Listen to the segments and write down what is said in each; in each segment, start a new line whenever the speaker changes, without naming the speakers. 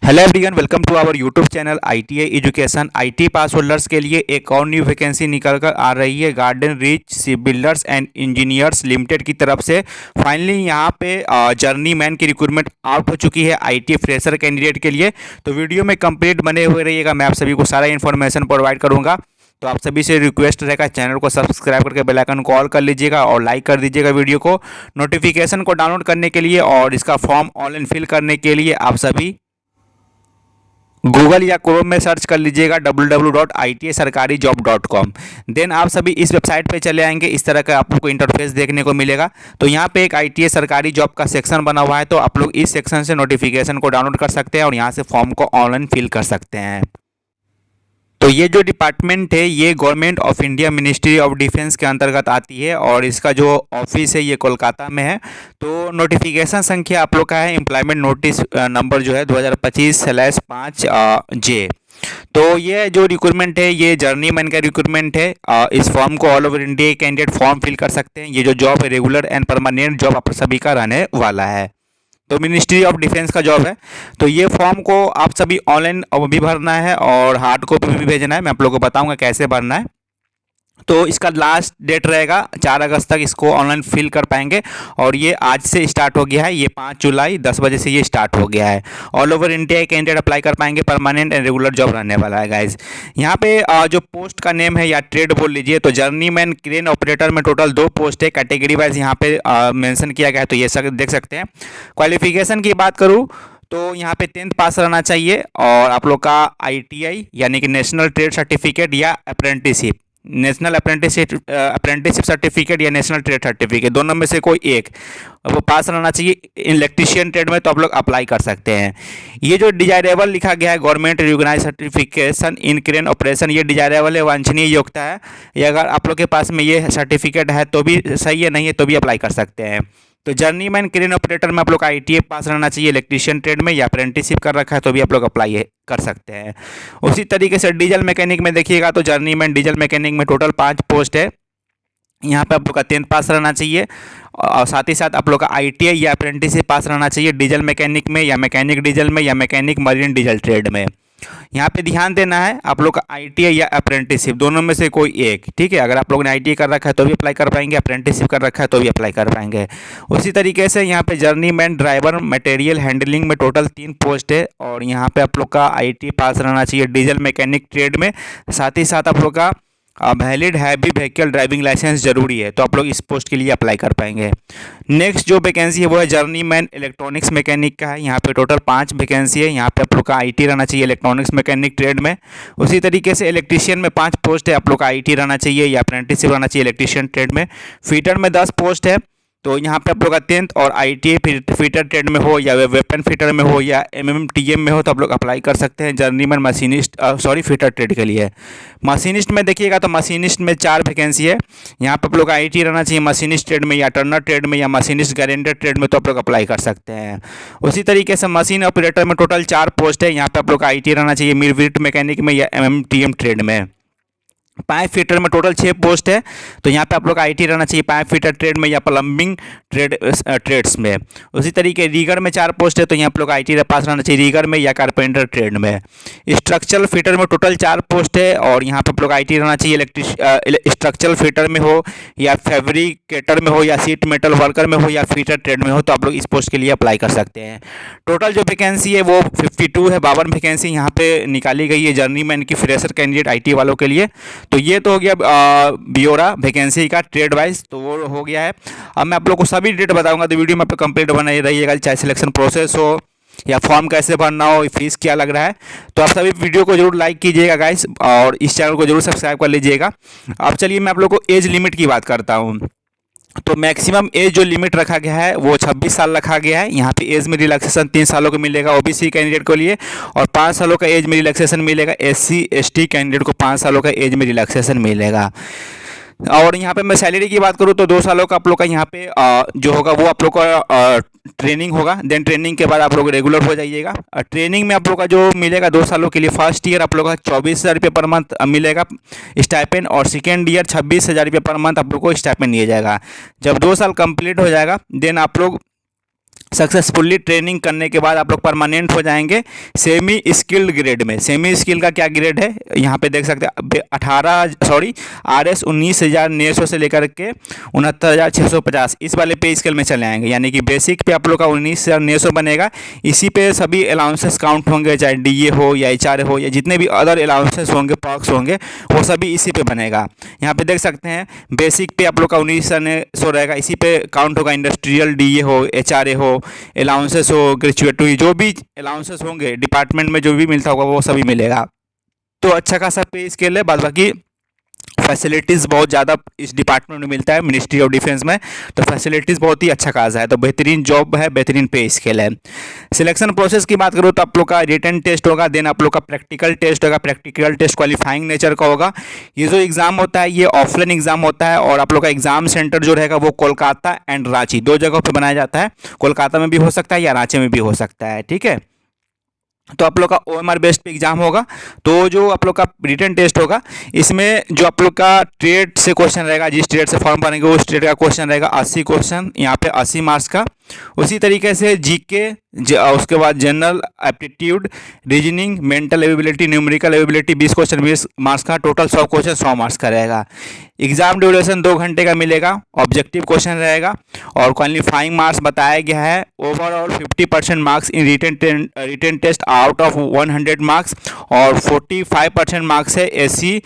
Hello everyone, welcome to our YouTube channel ITI education. IT pass holders के लिए एक और न्यू वैकेंसी निकल कर आ रही है garden reach ship builders and engineers limited की तरफ से। फाइनली यहाँ पे जर्नी मैन की रिक्रूटमेंट आउट हो चुकी है IT फ्रेशर कैंडिडेट के लिए। तो वीडियो में कंप्लीट बने हुए रहिएगा, मैं आप सभी को सारा इन्फॉर्मेशन प्रोवाइड करूँगा। तो आप सभी से रिक्वेस्ट रहेगा, चैनल को सब्सक्राइब करके बेल आइकन को ऑल कर लीजिएगा और लाइक कर दीजिएगा वीडियो को। नोटिफिकेशन को डाउनलोड करने के लिए और इसका फॉर्म ऑनलाइन फिल करने के लिए आप सभी गूगल या क्रोम में सर्च कर लीजिएगा www.itsarkarijob.com। देन आप सभी इस वेबसाइट पे चले आएंगे, इस तरह का आप लोग को इंटरफेस देखने को मिलेगा। तो यहाँ पे एक ITI सरकारी जॉब का सेक्शन बना हुआ है, तो आप लोग इस सेक्शन से नोटिफिकेशन को डाउनलोड कर सकते हैं और यहाँ से फॉर्म को ऑनलाइन फिल कर सकते हैं। तो ये जो डिपार्टमेंट है ये government of India ministry of defence के अंतर्गत आती है और इसका जो ऑफिस है ये कोलकाता में है। तो नोटिफिकेशन संख्या आप लोग का है एम्प्लॉयमेंट नोटिस नंबर जो है 2025/5J। तो ये जो रिक्रूटमेंट है ये जर्नीमैन का रिक्रूटमेंट है। इस फॉर्म को all over India candidate form fill कर सकते हैं। ये जो जॉब है रेगुलर एंड परमानेंट जॉब आप सभी का रहने वाला है। तो मिनिस्ट्री ऑफ डिफेंस का जॉब है। तो ये फॉर्म को आप सभी ऑनलाइन भी भरना है और हार्ड कॉपी भी भेजना है। मैं आप लोगों को बताऊंगा कैसे भरना है। तो इसका लास्ट डेट रहेगा 4 अगस्त तक इसको ऑनलाइन फिल कर पाएंगे और ये आज से स्टार्ट हो गया है। ये 5 जुलाई 10 बजे से ये स्टार्ट हो गया है। All over India candidate apply कर पाएंगे, परमानेंट एंड रेगुलर जॉब रहने वाला है गाइज। यहाँ पे जो पोस्ट का नेम है या ट्रेड बोल लीजिए, तो जर्नीमैन क्रेन ऑपरेटर में टोटल 2 पोस्ट है। कैटेगरी वाइज यहाँ पे मेंशन किया गया है, तो ये सब देख सकते हैं। क्वालिफिकेशन की बात करूँ तो यहाँ पे 10th पास रहना चाहिए और आप लोग का ITI यानी कि नेशनल ट्रेड सर्टिफिकेट या अप्रेंटिसशिप, नेशनल अप्रेंटिसशिप सर्टिफिकेट या नेशनल ट्रेड सर्टिफिकेट, दोनों में से कोई एक वो पास रहना चाहिए। इलेक्ट्रीशियन ट्रेड में तो आप लोग अप्लाई कर सकते हैं। ये जो डिजायरेबल लिखा गया है government recognise certification in crane operation, ये डिजायरेबल है, वांछनीय योग्यता है। ये अगर आप लोग के पास में ये सर्टिफिकेट है तो भी सही है, नहीं है तो भी अप्लाई कर सकते हैं। तो जर्नीमैन क्रेन ऑपरेटर में आप लोग का ITI पास रहना चाहिए। इलेक्ट्रीशियन ट्रेड में या अप्रेंटिसशिप कर रखा है तो भी आप लोग अप्लाई कर सकते हैं। उसी तरीके से डीजल मैकेनिक में देखिएगा तो जर्नीमैन डीजल मैकेनिक में टोटल 5 पोस्ट है। यहाँ पे आप लोग का 10th पास रहना चाहिए और साथ ही साथ आप लोग का ITI या अप्रेंटिसशिप पास रहना चाहिए डीजल मैकेनिक में या मैकेनिक डीजल में या मैकेनिक मरीन डीजल ट्रेड में। यहाँ पे ध्यान देना है आप लोग का ITI या अप्रेंटिसशिप, दोनों में से कोई एक, ठीक है। अगर आप लोग ने ITI कर रखा है तो भी अप्लाई कर पाएंगे, अप्रेंटिसशिप कर रखा है तो भी अप्लाई कर पाएंगे। उसी तरीके से यहाँ पे जर्नीमैन ड्राइवर मटेरियल हैंडलिंग में टोटल 3 पोस्ट है और यहाँ पे आप लोग का ITI पास रहना चाहिए डीजल मैकेनिक ट्रेड में। साथ ही साथ आप लोग का valid heavy vehicle driving licence जरूरी है, तो आप लोग इस पोस्ट के लिए अप्लाई कर पाएंगे। नेक्स्ट जो वैकेंसी है वो है जर्नीमैन इलेक्ट्रॉनिक्स मैकेनिक का है। यहाँ पे टोटल 5 वैकेंसी है। यहाँ पे आप लोग का ITI रहना चाहिए इलेक्ट्रॉनिक्स मैकेनिक ट्रेड में। उसी तरीके से इलेक्ट्रीशियन में 5 पोस्ट है, आप लोग का ITI रहना चाहिए या अप्रेंटिसशिप रहना चाहिए इलेक्ट्रीशियन ट्रेड में। फीटर में 10 पोस्ट है, तो यहाँ पे आप लोग का 10th और ITI फीटर ट्रेड में हो या वेपन फीटर में हो या MMTM में हो तो आप लोग अप्लाई कर सकते हैं जर्नीमैन मशीनिस्ट फीटर ट्रेड के लिए। मशीनिस्ट में देखिएगा तो मशीनिस्ट में 4 वैकेंसी है। यहाँ पे आप लोग का ITI रहना चाहिए मशीनिस्ट ट्रेड में या टर्नर ट्रेड में या मशीनिस्ट गारंटर ट्रेड में, तो आप लोग अप्लाई कर सकते हैं। उसी तरीके से मशीन ऑपरेटर में टोटल 4 पोस्ट है। यहाँ पे आप लोग का ITI रहना चाहिए मिलविट मैकेनिक में या MMTM ट्रेड में। पाइप फिटर में टोटल 6 पोस्ट है, तो यहाँ पे आप लोग का ITI रहना चाहिए पाइप फिटर ट्रेड में या प्लम्बिंग ट्रेड्स में। उसी तरीके रीगर में 4 पोस्ट है, तो यहाँ पे लोग ITI पास रहना चाहिए रीगर में या कारपेंटर ट्रेड में। स्ट्रक्चरल फिटर में टोटल 4 पोस्ट है और यहाँ पे आप लोग ITI रहना चाहिए स्ट्रक्चरल फिटर में हो या फैब्रिकेटर में हो या सीट मेटल वर्कर में हो या फिटर ट्रेड में हो, तो आप लोग इस पोस्ट के लिए अप्लाई कर सकते हैं। टोटल जो वैकेंसी है वो 52 है, 52 वैकेंसी यहाँ पे निकाली गई है जर्नीमैन की फ्रेशर कैंडिडेट ITI वालों के लिए। तो ये तो हो गया ब्यौरा वैकेंसी का ट्रेड वाइज, तो वो हो गया है। अब मैं आप लोग को सभी डेट बताऊंगा, तो वीडियो में आप कंप्लीट बनाई रहिएगा, चाहे सिलेक्शन प्रोसेस हो या फॉर्म कैसे भरना हो, फीस क्या लग रहा है। तो आप सभी वीडियो को जरूर लाइक कीजिएगा गाइस और इस चैनल को जरूर सब्सक्राइब कर लीजिएगा। अब चलिए मैं आप लोग को एज लिमिट की बात करता हूँ। तो मैक्सिमम एज जो लिमिट रखा गया है वो 26 साल रखा गया है। यहाँ पे एज में रिलैक्सेशन 3 सालों को मिलेगा OBC कैंडिडेट को लिए और 5 सालों का एज में रिलैक्सेशन मिलेगा। SC ST कैंडिडेट को 5 सालों का एज में रिलैक्सेशन मिलेगा। और यहाँ पे मैं सैलरी की बात करूँ तो 2 सालों का आप लोग का यहाँ पे जो होगा वो आप लोग का ट्रेनिंग होगा। देन ट्रेनिंग के बाद आप लोग रेगुलर हो जाइएगा। ट्रेनिंग में आप लोग का जो मिलेगा 2 सालों के लिए, फर्स्ट ईयर आप लोग का 24,000 रुपये पर मंथ मिलेगा स्टाइपेंड और सेकेंड ईयर 26,000 रुपये पर मंथ आप लोग को स्टाइपेंड दिया जाएगा। जब 2 साल कंप्लीट हो जाएगा देन आप लोग सक्सेसफुली ट्रेनिंग करने के बाद आप लोग परमानेंट हो जाएंगे सेमी स्किल्ड ग्रेड में। सेमी स्किल का क्या ग्रेड है यहाँ पे देख सकते हैं, 19,900 से लेकर के 69,650 इस वाले पे स्केल में चले आएंगे। यानी कि बेसिक पे आप लोग का 19,900 बनेगा। इसी पे सभी अलाउंसेस काउंट होंगे, चाहे डीए हो या एचआर हो या जितने भी अदर अलाउंसेस होंगे, पर्क्स होंगे, वो सभी इसी पे बनेगा। यहाँ पे देख सकते हैं बेसिक पे आप लोग का 19,900 रहेगा। इसी पे काउंट होगा इंडस्ट्रियल डीए हो, एचआरए हो, अलाउंसेस हो, ग्रेजुएटरी, जो भी अलाउंसेस होंगे डिपार्टमेंट में जो भी मिलता होगा वो सभी मिलेगा। तो अच्छा खासा पे स्केल है। बाद बाकी फैसिलिटीज़ बहुत ज़्यादा इस डिपार्टमेंट में मिलता है, मिनिस्ट्री ऑफ डिफेंस में। तो फैसिलिटीज़ बहुत ही अच्छा खासा है, तो बेहतरीन जॉब है, बेहतरीन पे स्केल है। सिलेक्शन प्रोसेस की बात करूँ तो आप लोग का रिटन टेस्ट होगा, देन आप लोग का प्रैक्टिकल टेस्ट होगा। प्रैक्टिकल टेस्ट क्वालिफाइंग नेचर का होगा। ये जो एग्ज़ाम होता है ये ऑफलाइन एग्ज़ाम होता है, और आप लोग का एग्ज़ाम सेंटर जो रहेगा वो कोलकाता एंड रांची, दो जगहों पर बनाया जाता है। कोलकाता में भी हो सकता है या रांची में भी हो सकता है, ठीक है। तो आप लोग का ओएमआर बेस्ड पे एग्जाम होगा। तो जो आप लोग का रिटन टेस्ट होगा, इसमें जो आप लोग का ट्रेड से क्वेश्चन रहेगा, जिस ट्रेड से फॉर्म भरेंगे उस ट्रेड का क्वेश्चन रहेगा 80 क्वेश्चन, यहाँ पे 80 मार्क्स का। उसी तरीके से जीके, उसके बाद general aptitude, reasoning, mental ability, numerical ability 20 question 20 marks का, टोटल 100 क्वेश्चन 100 मार्क्स का रहेगा। एग्जाम ड्यूरेशन 2 घंटे का मिलेगा। ऑब्जेक्टिव क्वेश्चन रहेगा और क्वालिफाइंग मार्क्स बताया गया है overall 50% marks in written test out of 100 marks, और 45% मार्क्स है SC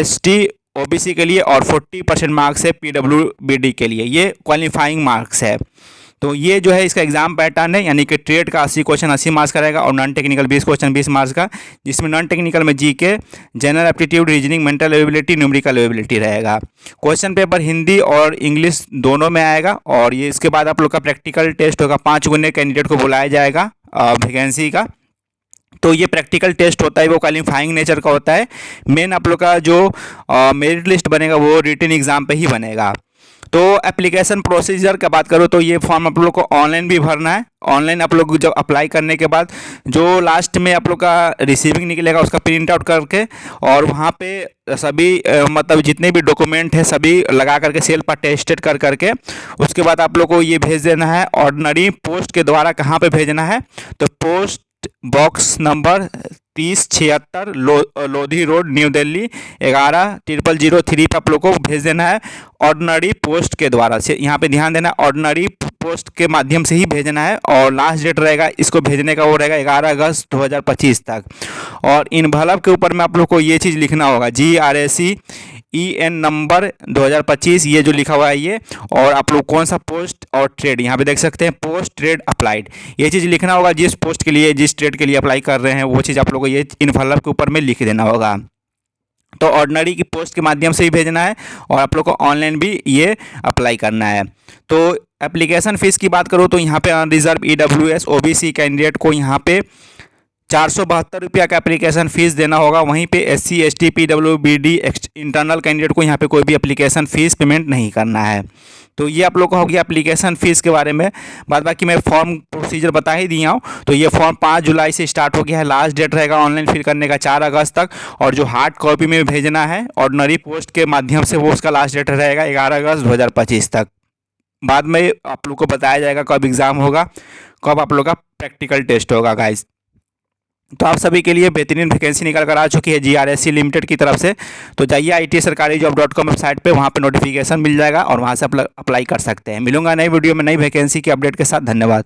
ST OBC के लिए, और 40% मार्क्स है PWBD के लिए। ये क्वालिफाइंग मार्क्स है। तो ये जो है इसका एग्जाम पैटर्न है, यानी कि ट्रेड का 80 क्वेश्चन 80 मार्क्स का रहेगा, और नॉन टेक्निकल 20 क्वेश्चन 20 मार्क्स का, जिसमें नॉन टेक्निकल में GK, general aptitude, reasoning, mental ability, numerical ability रहेगा। क्वेश्चन पेपर हिंदी और इंग्लिश दोनों में आएगा। और ये इसके बाद आप लोग का प्रैक्टिकल टेस्ट होगा। 5 गुने कैंडिडेट को बुलाया जाएगा वैकेंसी का। तो ये प्रैक्टिकल टेस्ट होता है, वो क्वालिफाइंग नेचर का होता है। मेन आप लोग का जो मेरिट लिस्ट बनेगा वो रिटन एग्जाम पे ही बनेगा। तो एप्लीकेशन प्रोसीजर का बात करो तो ये फॉर्म आप लोग को ऑनलाइन भी भरना है। ऑनलाइन आप लोग जब अप्लाई करने के बाद जो लास्ट में आप लोग का रिसीविंग निकलेगा उसका प्रिंट आउट करके, और वहाँ पे सभी मतलब जितने भी डॉक्यूमेंट है सभी लगा करके सेल पर अटेस्टेड कर करके उसके बाद आप लोग को ये भेज देना है ऑर्डिनरी पोस्ट के द्वारा। कहाँ पे भेजना है तो post box number 3076 Lodhi road, new Delhi 110003 पे आप लोग को भेज देना है ऑर्डिनरी पोस्ट के द्वारा से। यहाँ पे ध्यान देना, ऑर्डिनरी पोस्ट के माध्यम से ही भेजना है। और लास्ट डेट रहेगा इसको भेजने का वो रहेगा 11 अगस्त 2025 तक। और इन्वॉल्व के ऊपर में आप लोग को ये चीज़ लिखना होगा GRAC EN नंबर 2025, ये जो लिखा हुआ है ये, और आप लोग कौन सा पोस्ट और ट्रेड, यहाँ पे देख सकते हैं पोस्ट ट्रेड अप्लाइड, ये चीज़ लिखना होगा। जिस पोस्ट के लिए जिस ट्रेड के लिए अप्लाई कर रहे हैं वो चीज़ आप लोग को ये इन्वॉल्व के ऊपर में लिख देना होगा। तो ऑर्डिनरी की पोस्ट के माध्यम से ही भेजना है, और आप लोग को ऑनलाइन भी ये अप्लाई करना है। तो एप्लीकेशन फ़ीस की बात करूँ तो यहाँ पे अनरिजर्व EWS OBC कैंडिडेट को यहाँ पे 472 रुपया का एप्लीकेशन फ़ीस देना होगा। वहीं पे SC ST PWBD internal candidate को यहाँ पे कोई भी एप्लीकेशन फ़ीस पेमेंट नहीं करना है। तो ये आप लोग को हो गया एप्लीकेशन फ़ीस के बारे में। बाद बाकी मैं फॉर्म प्रोसीजर बता ही दिया हूँ। तो ये फॉर्म 5 जुलाई से स्टार्ट हो गया है। लास्ट डेट रहेगा ऑनलाइन फिल करने का 4 अगस्त तक, और जो हार्ड कॉपी में भेजना है ऑर्डिनरी पोस्ट के माध्यम से वो उसका लास्ट डेट रहेगा 11 अगस्त 2025 तक। बाद में आप लोग को बताया जाएगा कब एग्ज़ाम होगा, कब आप लोग का प्रैक्टिकल टेस्ट होगा गाइज। तो आप सभी के लिए बेहतरीन वैकेंसी निकल कर आ चुकी है GRSC लिमिटेड की तरफ से। तो जाइए ITSarkarijob.com वेबसाइट पे, वहाँ पे नोटिफिकेशन मिल जाएगा और वहाँ से अप्लाई कर सकते हैं। मिलूंगा नई वीडियो में नई वैकेंसी के अपडेट के साथ। धन्यवाद।